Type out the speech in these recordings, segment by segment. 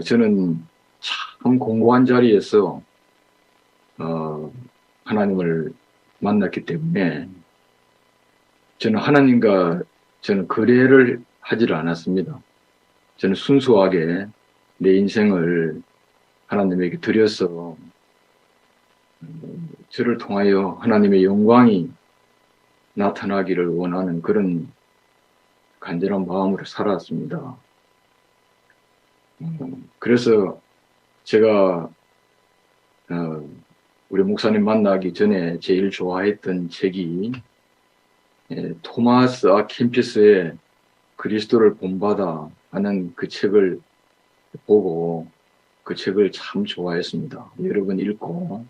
저는 참 공고한 자리에서 어, 하나님을 만났기 때문에 저는 하나님과 저는 거래를 하지를 않았습니다. 저는 순수하게 내 인생을 하나님에게 드려서 저를 통하여 하나님의 영광이 나타나기를 원하는 그런 간절한 마음으로 살아왔습니다. 그래서 제가 우리 목사님 만나기 전에 제일 좋아했던 책이 토마스 아 킴피스의 그리스도를 본받아 하는 그 책을 보고 그 책을 참 좋아했습니다. 여러 번 읽고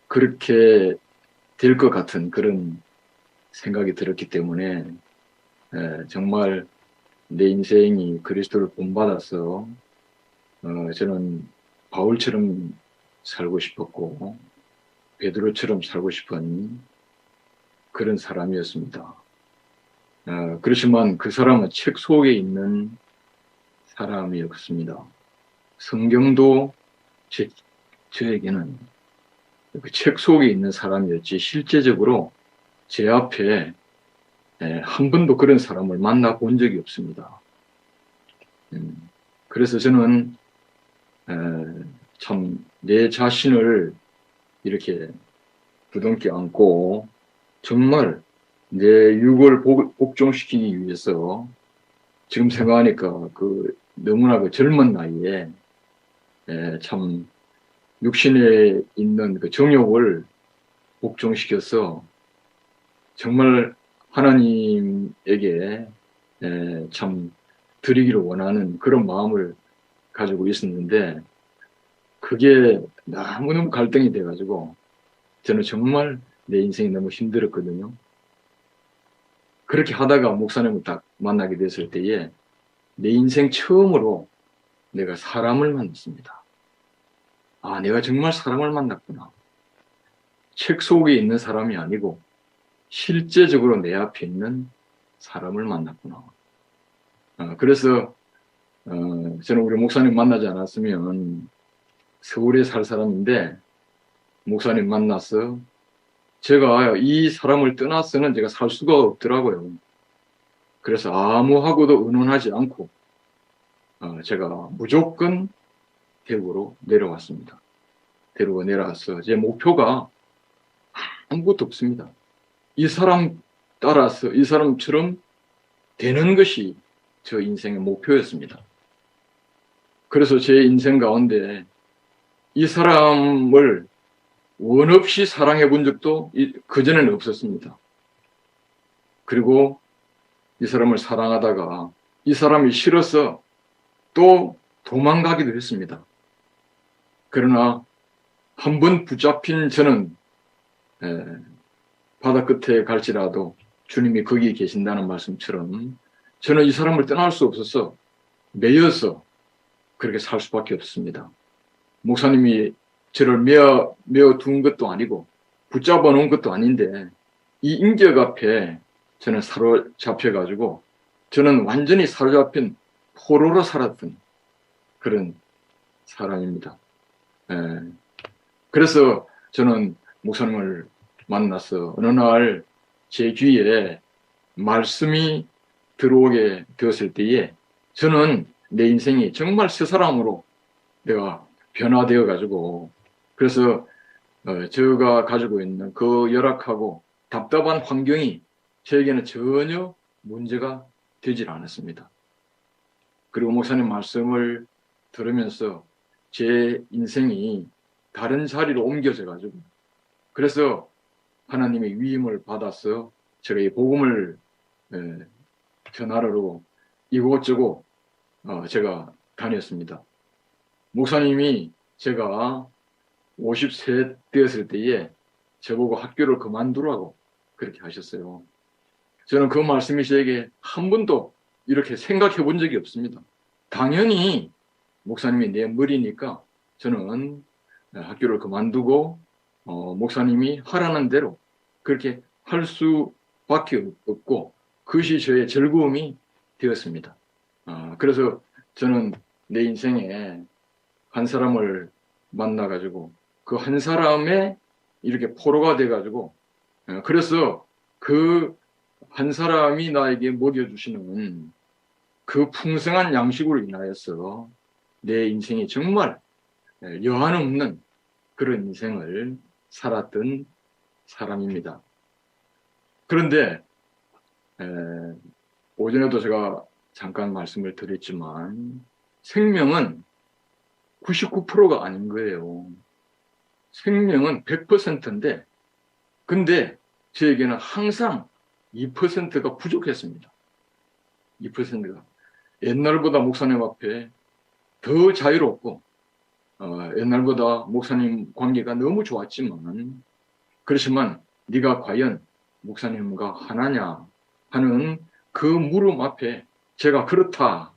그렇게 될 것 같은 그런 생각이 들었기 때문에 정말 내 인생이 그리스도를 본받아서 저는 바울처럼 살고 싶었고 베드로처럼 살고 싶은 그런 사람이었습니다. 그렇지만 그 사람은 책 속에 있는 사람이었습니다. 성경도 저에게는 그 책 속에 있는 사람이었지 실제적으로 제 앞에 한 번도 그런 사람을 만나본 적이 없습니다. 그래서 저는 참 내 자신을 이렇게 부둥켜 안고 정말 내 육을 복종시키기 위해서 지금 생각하니까 그 너무나 그 젊은 나이에 참 육신에 있는 그 정욕을 복종시켜서 정말 하나님에게 참 드리기를 원하는 그런 마음을 가지고 있었는데 그게 너무너무 갈등이 돼가지고 저는 정말 내 인생이 너무 힘들었거든요. 그렇게 하다가 목사님을 딱 만나게 됐을 때에 내 인생 처음으로 내가 사람을 만났습니다. 아, 내가 정말 사람을 만났구나. 책 속에 있는 사람이 아니고 실제적으로 내 앞에 있는 사람을 만났구나. 그래서 저는 우리 목사님 만나지 않았으면 서울에 살 사람인데 목사님 만나서 제가 이 사람을 떠나서는 제가 살 수가 없더라고요. 그래서 아무하고도 의논하지 않고 제가 무조건 대구로 내려왔습니다. 대구로 내려와서 제 목표가 아무것도 없습니다. 이 사람 따라서 이 사람처럼 되는 것이 저 인생의 목표였습니다. 그래서 제 인생 가운데 이 사람을 원 없이 사랑해 본 적도 그전에는 없었습니다. 그리고 이 사람을 사랑하다가 이 사람이 싫어서 또 도망가기도 했습니다. 그러나 한 번 붙잡힌 저는 바다 끝에 갈지라도 주님이 거기 계신다는 말씀처럼 저는 이 사람을 떠날 수 없어서 매여서 그렇게 살 수밖에 없습니다. 목사님이 저를 메어 둔 것도 아니고 붙잡아 놓은 것도 아닌데 이 인격 앞에 저는 사로잡혀가지고 저는 완전히 사로잡힌 포로로 살았던 그런 사람입니다. 그래서 저는 목사님을 만나서 어느 날 제 귀에 말씀이 들어오게 되었을 때에 저는 내 인생이 정말 새 사람으로 내가 변화되어 가지고 그래서 제가 가지고 있는 그 열악하고 답답한 환경이 저에게는 전혀 문제가 되질 않았습니다. 그리고 목사님 말씀을 들으면서 제 인생이 다른 자리로 옮겨져 가지고 그래서 하나님의 위임을 받아서 제가 이 복음을 전하러 이곳저곳 제가 다녔습니다. 목사님이 제가 50세 되었을 때에 저보고 학교를 그만두라고 그렇게 하셨어요. 저는 그 말씀이 저에게 한 번도 이렇게 생각해 본 적이 없습니다. 당연히 목사님이 내 머리니까 저는 학교를 그만두고 목사님이 하라는 대로 그렇게 할 수밖에 없고 그것이 저의 즐거움이 되었습니다. 그래서 저는 내 인생에 한 사람을 만나가지고 그 한 사람의 이렇게 포로가 돼가지고 그래서 그 한 사람이 나에게 먹여주시는 그 풍성한 양식으로 인하여서 내 인생이 정말 여한 없는 그런 인생을 살았던 사람입니다. 그런데 오전에도 제가 잠깐 말씀을 드렸지만 생명은 99%가 아닌 거예요. 생명은 100%인데 근데 저에게는 항상 2%가 부족했습니다. 2%가. 옛날보다 목사님 앞에 더 자유롭고 옛날보다 목사님 관계가 너무 좋았지만 그렇지만 네가 과연 목사님과 하나냐 하는 그 물음 앞에 제가 그렇다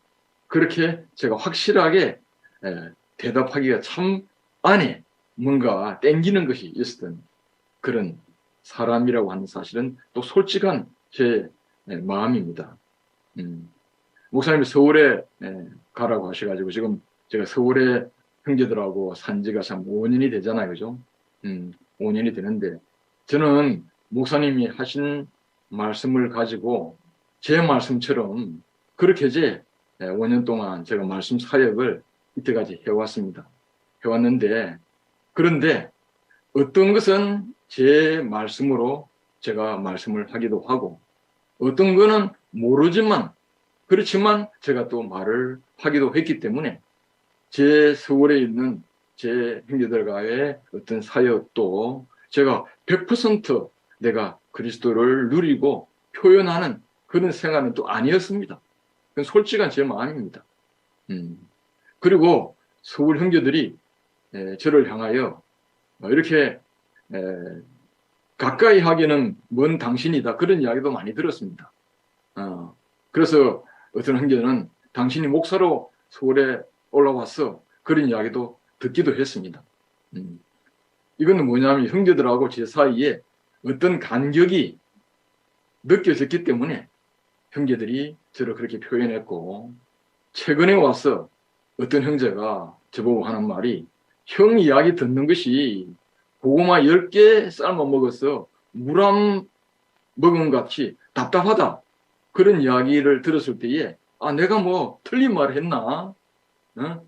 그렇게 제가 확실하게 대답하기가 참 안에 뭔가 땡기는 것이 있었던 그런 사람이라고 하는 사실은 또 솔직한 제 마음입니다. 목사님이 서울에 가라고 하셔가지고 지금 제가 서울에 형제들하고 산 지가 참 5년이 되잖아요. 그죠? 5년이 되는데 저는 목사님이 하신 말씀을 가지고 제 말씀처럼 그렇게 이제 5년 동안 제가 말씀 사역을 이때까지 해왔습니다. 해왔는데 그런데 어떤 것은 제 말씀으로 제가 말씀을 하기도 하고 어떤 거는 모르지만 그렇지만 제가 또 말을 하기도 했기 때문에 제 서울에 있는 제 형제들과의 어떤 사역도 제가 100% 내가 그리스도를 누리고 표현하는 그런 생활은 또 아니었습니다. 그건 솔직한 제 마음입니다. 그리고 서울 형제들이 저를 향하여 이렇게 가까이 하기는 먼 당신이다 그런 이야기도 많이 들었습니다. 그래서 어떤 형제는 당신이 목사로 서울에 올라왔어 그런 이야기도 듣기도 했습니다. 이거는 뭐냐면 형제들하고 제 사이에 어떤 간격이 느껴졌기 때문에 형제들이 저를 그렇게 표현했고 최근에 와서 어떤 형제가 저보고 하는 말이 형 이야기 듣는 것이 고구마 10개 삶아 먹어서 물 한 모금 같이 답답하다. 그런 이야기를 들었을 때에 내가 뭐 틀린 말 했나?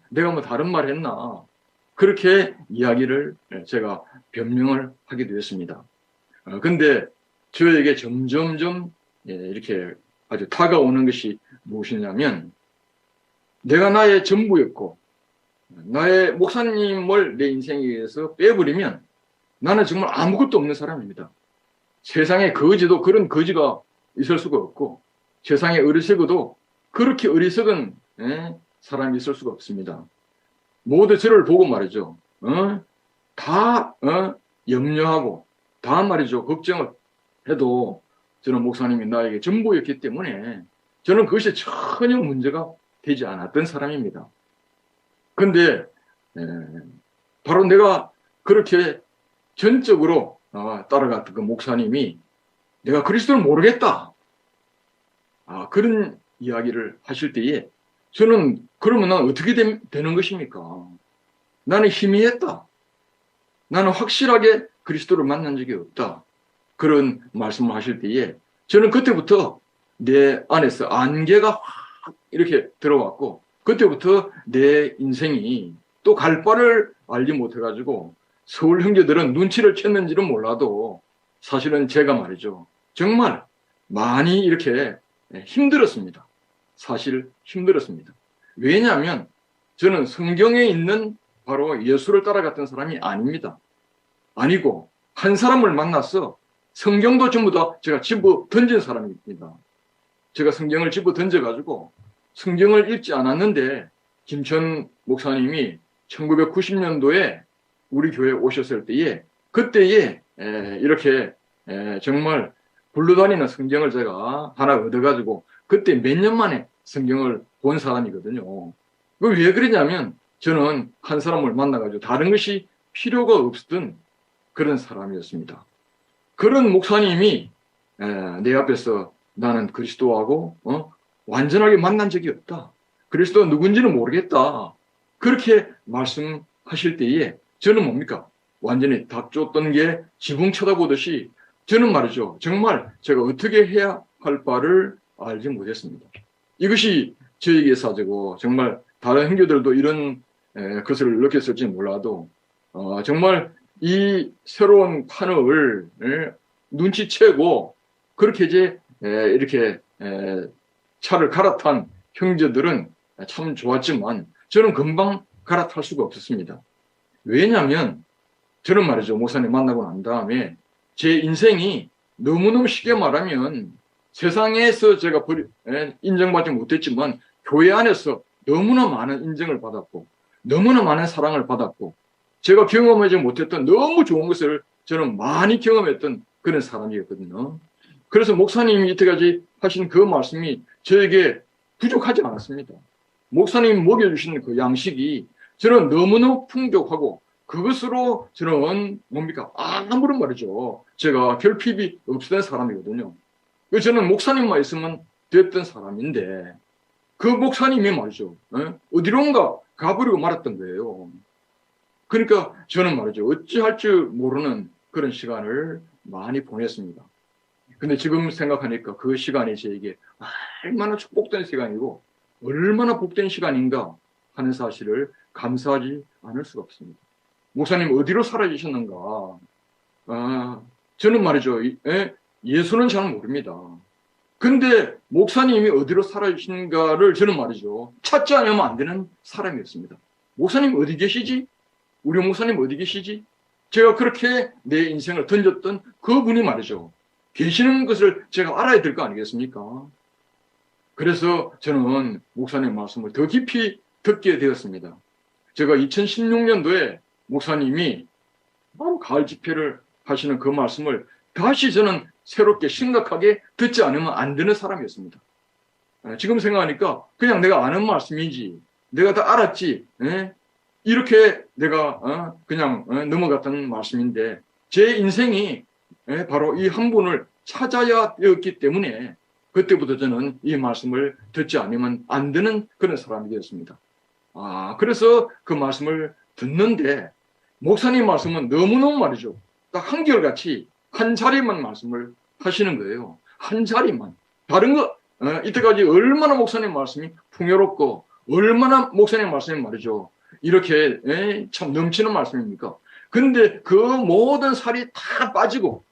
내가 뭐 다른 말 했나? 그렇게 이야기를 제가 변명을 하게 되었습니다. 근데 저에게 점점점 이렇게 아주 다가오는 것이 무엇이냐면 내가 나의 전부였고 나의 목사님을 내 인생에서 빼버리면 나는 정말 아무것도 없는 사람입니다. 세상에 거지도 그런 거지가 있을 수가 없고 세상에 어리석어도 그렇게 어리석은 사람이 있을 수가 없습니다. 모두 저를 보고 말이죠. 다 염려하고 다 말이죠. 걱정을 해도 저는 목사님이 나에게 전부였기 때문에 저는 그것이 전혀 문제가 되지 않았던 사람입니다. 근데 바로 내가 그렇게 전적으로 따라갔던 그 목사님이 내가 그리스도를 모르겠다. 그런 이야기를 하실 때에 저는 그러면 난 어떻게 되는 것입니까? 나는 희미했다. 나는 확실하게 그리스도를 만난 적이 없다. 그런 말씀을 하실 때에 저는 그때부터 내 안에서 안개가 확 이렇게 들어왔고 그때부터 내 인생이 또 갈 바를 알지 못해가지고 서울 형제들은 눈치를 챘는지는 몰라도 사실은 제가 말이죠. 정말 많이 이렇게 힘들었습니다. 사실 힘들었습니다. 왜냐하면 저는 성경에 있는 바로 예수를 따라갔던 사람이 아닙니다. 아니고 한 사람을 만나서 성경도 전부 다 제가 집어 던진 사람입니다. 제가 성경을 집어 던져가지고 성경을 읽지 않았는데 김천 목사님이 1990년도에 우리 교회에 오셨을 때에 그때에 이렇게 정말 굴러다니는 성경을 제가 하나 얻어가지고 그때 몇 년 만에 성경을 본 사람이거든요. 왜 그러냐면 저는 한 사람을 만나가지고 다른 것이 필요가 없었던 그런 사람이었습니다. 그런 목사님이 내 앞에서 나는 그리스도하고 완전하게 만난 적이 없다. 그리스도가 누군지는 모르겠다. 그렇게 말씀하실 때에 저는 뭡니까? 완전히 닭 쫓던 게 지붕 쳐다보듯이 저는 말이죠. 정말 제가 어떻게 해야 할 바를 알지 못했습니다. 이것이 저에게 사제고 정말 다른 형제들도 이런 것을 느꼈을지 몰라도 정말 이 새로운 판을 눈치채고 그렇게 이제 이렇게 차를 갈아탄 형제들은 참 좋았지만 저는 금방 갈아탈 수가 없었습니다. 왜냐하면 저는 말이죠. 목사님 만나고 난 다음에 제 인생이 너무너무 쉽게 말하면 세상에서 제가 인정받지 못했지만 교회 안에서 너무나 많은 인정을 받았고 너무나 많은 사랑을 받았고 제가 경험하지 못했던 너무 좋은 것을 저는 많이 경험했던 그런 사람이었거든요. 그래서 목사님이 이때까지 하신 그 말씀이 저에게 부족하지 않았습니다. 목사님이 먹여주신 그 양식이 저는 너무너무 풍족하고 그것으로 저는 뭡니까? 아무런 말이죠. 제가 결핍이 없었던 사람이거든요. 저는 목사님만 있으면 됐던 사람인데 그 목사님이 말이죠. 어디론가 가버리고 말았던 거예요. 그러니까 저는 말이죠. 어찌할 줄 모르는 그런 시간을 많이 보냈습니다. 근데 지금 생각하니까 그 시간이 저에게 얼마나 축복된 시간이고 얼마나 복된 시간인가 하는 사실을 감사하지 않을 수가 없습니다. 목사님 어디로 사라지셨는가? 저는 말이죠. 예수는 잘 모릅니다. 근데 목사님이 어디로 사라지신가를 저는 말이죠. 찾지 않으면 안 되는 사람이었습니다. 목사님 어디 계시지? 우리 목사님 어디 계시지? 제가 그렇게 내 인생을 던졌던 그분이 말이죠. 계시는 것을 제가 알아야 될 거 아니겠습니까? 그래서 저는 목사님 말씀을 더 깊이 듣게 되었습니다. 제가 2016년도에 목사님이 바로 가을 집회를 하시는 그 말씀을 다시 저는 새롭게 심각하게 듣지 않으면 안 되는 사람이었습니다. 지금 생각하니까 그냥 내가 아는 말씀이지 내가 다 알았지 이렇게 내가 그냥 넘어갔던 말씀인데 제 인생이 바로 이 한 분을 찾아야 되었기 때문에 그때부터 저는 이 말씀을 듣지 않으면 안 되는 그런 사람이 되었습니다. 그래서 그 말씀을 듣는데 목사님 말씀은 너무너무 말이죠. 딱 한결같이 한 자리만 말씀을 하시는 거예요. 한 자리만. 다른 거 이때까지 얼마나 목사님 말씀이 풍요롭고 얼마나 목사님 말씀이 말이죠. 이렇게 참 넘치는 말씀입니까? 근데 그 모든 살이 다 빠지고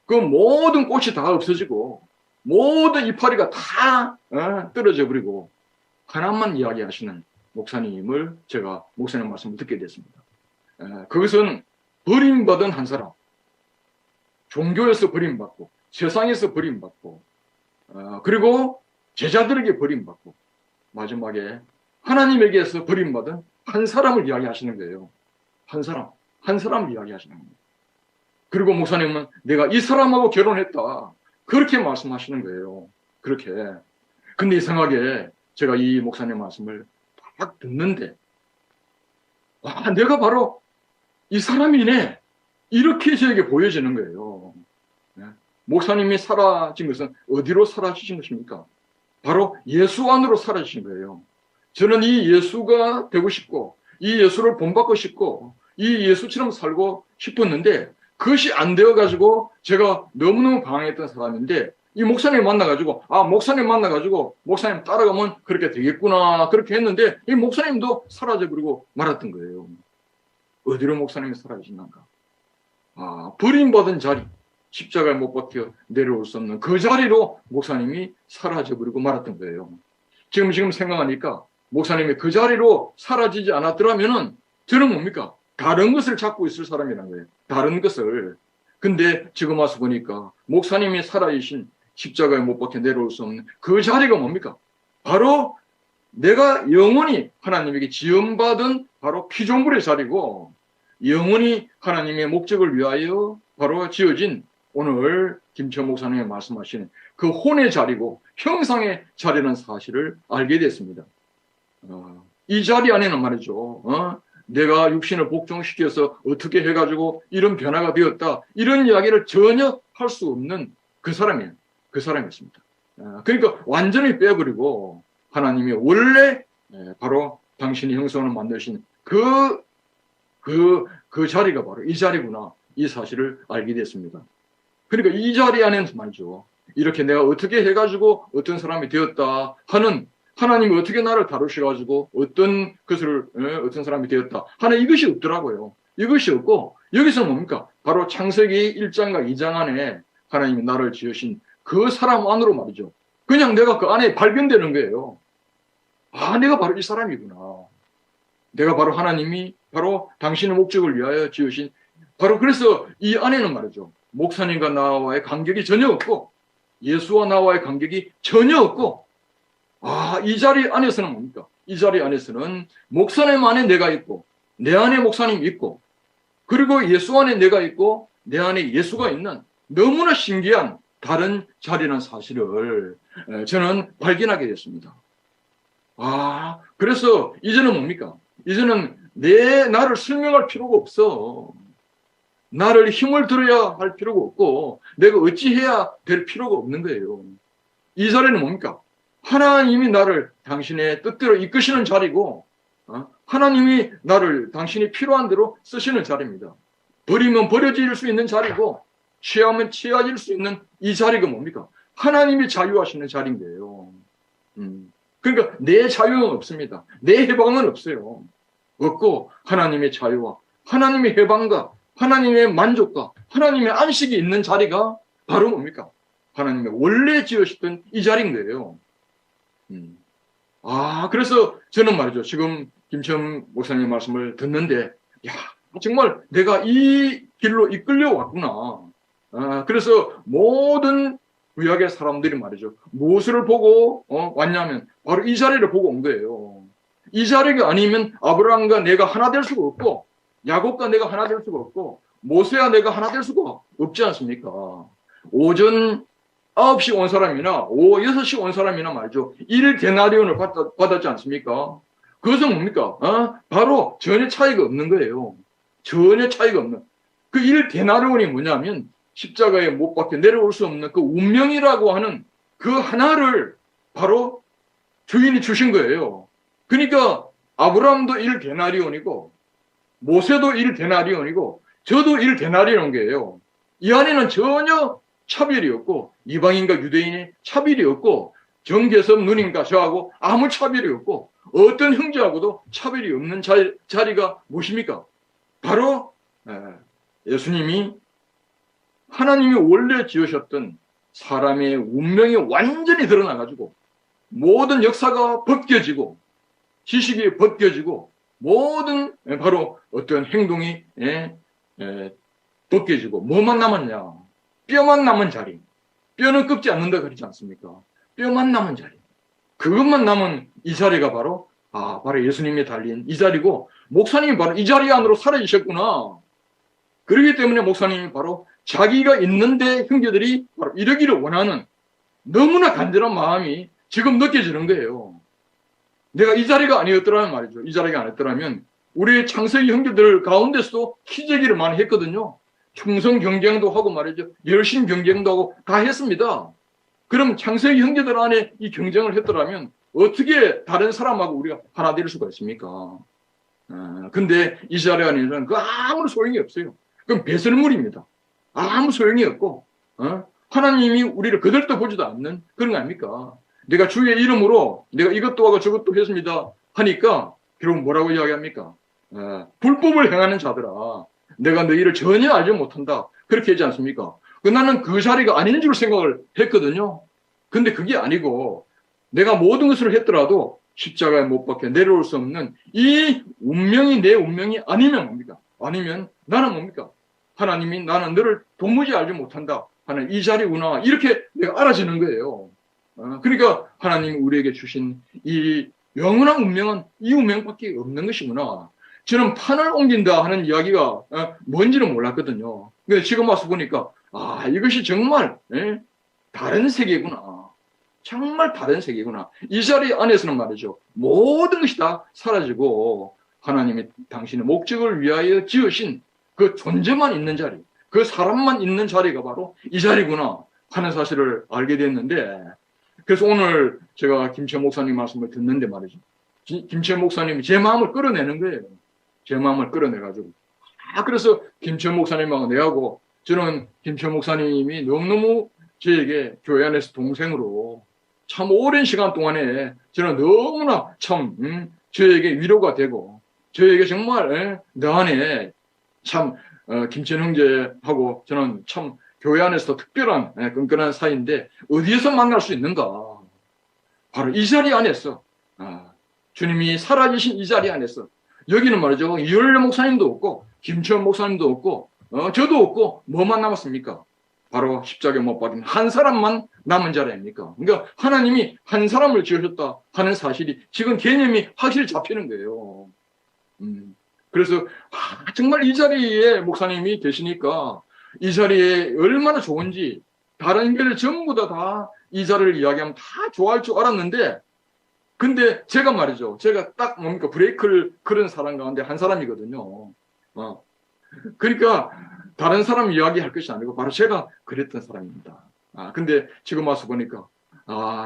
그 모든 꽃이 다 없어지고 모든 이파리가 다 떨어져 버리고 하나만 이야기하시는 목사님을 제가 목사님 말씀을 듣게 됐습니다. 그것은 버림받은 한 사람, 종교에서 버림받고 세상에서 버림받고 그리고 제자들에게 버림받고 마지막에 하나님에게서 버림받은 한 사람을 이야기하시는 거예요. 한 사람을 이야기하시는 겁니다. 그리고 목사님은 내가 이 사람하고 결혼했다. 그렇게 말씀하시는 거예요. 그렇게. 근데 이상하게 제가 이 목사님 말씀을 딱 듣는데 내가 바로 이 사람이네. 이렇게 저에게 보여지는 거예요. 목사님이 사라진 것은 어디로 사라지신 것입니까? 바로 예수 안으로 사라지신 거예요. 저는 이 예수가 되고 싶고 이 예수를 본받고 싶고 이 예수처럼 살고 싶었는데 그것이 안 되어가지고 제가 너무너무 방황했던 사람인데 이 목사님 만나가지고 목사님 만나가지고 목사님 따라가면 그렇게 되겠구나 그렇게 했는데 이 목사님도 사라져버리고 말았던 거예요. 어디로 목사님이 사라지신가? 버림받은 자리, 십자가에 못 박혀 내려올 수 없는 그 자리로 목사님이 사라져버리고 말았던 거예요. 지금 생각하니까 목사님이 그 자리로 사라지지 않았더라면은 저는 뭡니까? 다른 것을 찾고 있을 사람이란 거예요. 다른 것을. 근데 지금 와서 보니까 목사님이 살아계신 십자가에 못 박혀 내려올 수 없는 그 자리가 뭡니까? 바로 내가 영원히 하나님에게 지음받은 바로 피조물의 자리고 영원히 하나님의 목적을 위하여 바로 지어진 오늘 김천 목사님이 말씀하시는 그 혼의 자리고 형상의 자리라는 사실을 알게 됐습니다. 이 자리 안에는 말이죠. 내가 육신을 복종시켜서 어떻게 해가지고 이런 변화가 되었다. 이런 이야기를 전혀 할 수 없는 그 사람이에요. 그 사람이었습니다. 그러니까 완전히 빼버리고 하나님이 원래 바로 당신이 형상으로 만드신 그 자리가 바로 이 자리구나. 이 사실을 알게 됐습니다. 그러니까 이 자리 안에서 말이죠. 이렇게 내가 어떻게 해가지고 어떤 사람이 되었다 하는, 하나님이 어떻게 나를 다루셔가지고 어떤 것을, 어떤 사람이 되었다 하는 이것이 없더라고요. 이것이 없고, 여기서 뭡니까? 바로 창세기 1장과 2장 안에 하나님이 나를 지으신 그 사람 안으로 말이죠. 그냥 내가 그 안에 발견되는 거예요. 아, 내가 바로 이 사람이구나. 내가 바로 하나님이 바로 당신의 목적을 위하여 지으신, 바로 그래서 이 안에는 말이죠. 목사님과 나와의 간격이 전혀 없고, 예수와 나와의 간격이 전혀 없고, 아, 이 자리 안에서는 뭡니까? 이 자리 안에서는 목사님 안에 내가 있고, 내 안에 목사님이 있고, 그리고 예수 안에 내가 있고, 내 안에 예수가 있는 너무나 신기한 다른 자리라는 사실을 저는 발견하게 됐습니다. 아, 그래서 이제는 뭡니까? 이제는 나를 설명할 필요가 없어. 나를 힘을 들어야 할 필요가 없고, 내가 어찌해야 될 필요가 없는 거예요. 이 자리는 뭡니까? 하나님이 나를 당신의 뜻대로 이끄시는 자리고, 하나님이 나를 당신이 필요한 대로 쓰시는 자리입니다. 버리면 버려질 수 있는 자리고, 취하면 취해질 수 있는 이 자리가 뭡니까? 하나님이 자유하시는 자리인 거예요. 그러니까 내 자유는 없습니다. 내 해방은 없어요. 없고 하나님의 자유와 하나님의 해방과 하나님의 만족과 하나님의 안식이 있는 자리가 바로 뭡니까? 하나님의 원래 지으셨던 이 자리인 거예요. 아, 그래서 저는 말이죠. 지금 김천 목사님 말씀을 듣는데, 야, 정말 내가 이 길로 이끌려 왔구나. 아, 그래서 모든 구약의 사람들이 말이죠. 무엇을 보고 왔냐면 바로 이 자리를 보고 온 거예요. 이 자리가 아니면 아브라함과 내가 하나 될 수가 없고, 야곱과 내가 하나 될 수가 없고, 모세와 내가 하나 될 수가 없지 않습니까? 오전 9시 온 사람이나 오후 6시 온 사람이나 말이죠. 1데나리온을 받았지 않습니까? 그것은 뭡니까? 바로 전혀 차이가 없는 거예요. 전혀 차이가 없는. 그 1데나리온이 뭐냐면 십자가에 못 박혀 내려올 수 없는 그 운명이라고 하는 그 하나를 바로 주인이 주신 거예요. 그러니까 아브라함도 1데나리온이고 모세도 1데나리온이고 저도 1데나리온 거예요. 이 안에는 전혀 차별이 없고 이방인과 유대인의 차별이 없고 정계섭 누님과 저하고 아무 차별이 없고 어떤 형제하고도 차별이 없는 자리가 무엇입니까? 바로 예수님이 하나님이 원래 지으셨던 사람의 운명이 완전히 드러나가지고 모든 역사가 벗겨지고 지식이 벗겨지고 모든 바로 어떤 행동이 벗겨지고 뭐만 남았냐? 뼈만 남은 자리. 뼈는 꺾지 않는다 그러지 않습니까? 뼈만 남은 자리. 그것만 남은 이 자리가 바로 바로 예수님이 달린 이 자리고 목사님이 바로 이 자리 안으로 사라지셨구나. 그렇기 때문에 목사님이 바로 자기가 있는데 형제들이 바로 이러기를 원하는 너무나 간절한 마음이 지금 느껴지는 거예요. 내가 이 자리가 아니었더라면 말이죠. 이 자리가 아니었더라면 우리 창세기 형제들 가운데서도 희재기를 많이 했거든요. 충성 경쟁도 하고 말이죠. 열심 경쟁도 하고 다 했습니다. 그럼 창세기 형제들 안에 이 경쟁을 했더라면 어떻게 다른 사람하고 우리가 하나 될 수가 있습니까? 근데 이 자리 안에는 그 아무 소용이 없어요. 그럼 배설물입니다. 아무 소용이 없고, 하나님이 우리를 거들떠 보지도 않는 그런 거 아닙니까? 내가 주의 이름으로 내가 이것도 하고 저것도 했습니다 하니까 결국 뭐라고 이야기합니까? 불법을 행하는 자들아, 내가 너희를 전혀 알지 못한다. 그렇게 하지 않습니까? 나는 그 자리가 아닌 줄 생각을 했거든요. 근데 그게 아니고 내가 모든 것을 했더라도 십자가에 못 박혀 내려올 수 없는 이 운명이 내 운명이 아니면 뭡니까? 아니면 나는 뭡니까? 하나님이 나는 너를 도무지 알지 못한다 하는 이 자리구나. 이렇게 내가 알아지는 거예요. 그러니까 하나님이 우리에게 주신 이 영원한 운명은 이 운명밖에 없는 것이구나. 저는 판을 옮긴다 하는 이야기가 뭔지는 몰랐거든요. 근데 지금 와서 보니까 이것이 정말 다른 세계구나. 정말 다른 세계구나. 이 자리 안에서는 말이죠. 모든 것이 다 사라지고 하나님이 당신의 목적을 위하여 지으신 그 존재만 있는 자리, 그 사람만 있는 자리가 바로 이 자리구나 하는 사실을 알게 됐는데, 그래서 오늘 제가 김천 목사님 말씀을 듣는데 말이죠. 김치현 목사님이 제 마음을 끌어내는 거예요. 제 마음을 끌어내가지고. 그래서 김치현 목사님하고 내하고 저는 김치현 목사님이 너무너무 저에게 교회 안에서 동생으로 참 오랜 시간 동안에 저는 너무나 참 저에게 위로가 되고 저에게 정말 내 안에 참 김치현 형제하고 저는 참 교회 안에서 특별한 끈끈한 사이인데 어디에서 만날 수 있는가? 바로 이 자리 안에서 주님이 살아계신 이 자리 안에서 여기는 말이죠. 이열래 목사님도 없고 김치현 목사님도 없고 저도 없고 뭐만 남았습니까? 바로 십자가에 못 박힌 한 사람만 남은 자리 아닙니까? 그러니까 하나님이 한 사람을 지으셨다 하는 사실이 지금 개념이 확실히 잡히는 거예요. 그래서 정말 이 자리에 목사님이 계시니까 이 자리에 얼마나 좋은지 다른 교회를 전부 다 이 자리를 이야기하면 다 좋아할 줄 알았는데 근데 제가 말이죠. 제가 딱 뭡니까 브레이크를 그런 사람 가운데 한 사람이거든요. 그러니까 다른 사람 이야기할 것이 아니고 바로 제가 그랬던 사람입니다. 근데 지금 와서 보니까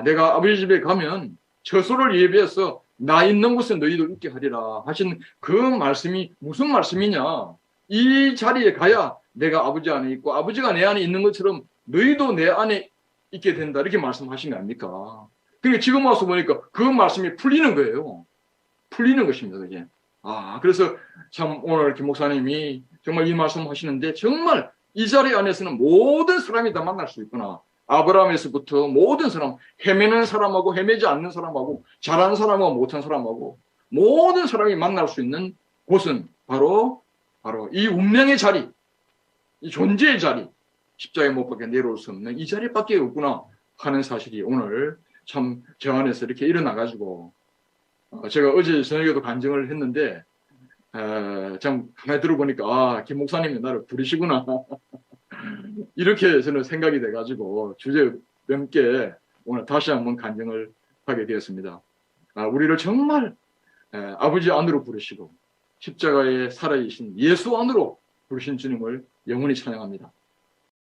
내가 아버지 집에 가면 처소를 예비해서 나 있는 곳에 너희도 있게 하리라 하신 그 말씀이 무슨 말씀이냐. 이 자리에 가야 내가 아버지 안에 있고 아버지가 내 안에 있는 것처럼 너희도 내 안에 있게 된다 이렇게 말씀하신 거 아닙니까? 그러니까 지금 와서 보니까 그 말씀이 풀리는 거예요. 풀리는 것입니다. 그게. 그래서 참 오늘 김 목사님이 정말 이 말씀 하시는데 정말 이 자리 안에서는 모든 사람이 다 만날 수 있구나. 아브라함에서부터 모든 사람, 헤매는 사람하고 헤매지 않는 사람하고 잘하는 사람하고 못한 사람하고 모든 사람이 만날 수 있는 곳은 바로 이 운명의 자리, 이 존재의 자리, 십자가에 못 박혀 내려올 수 없는 이 자리밖에 없구나 하는 사실이 오늘 참 저 안에서 이렇게 일어나가지고 제가 어제 저녁에도 간증을 했는데 참 가만히 들어보니까 김 목사님이 나를 부르시구나 이렇게 저는 생각이 돼가지고 주제넘게 오늘 다시 한번 간증을 하게 되었습니다. 우리를 정말 아버지 안으로 부르시고 십자가에 살아계신 예수 안으로 부르신 주님을 영원히 찬양합니다.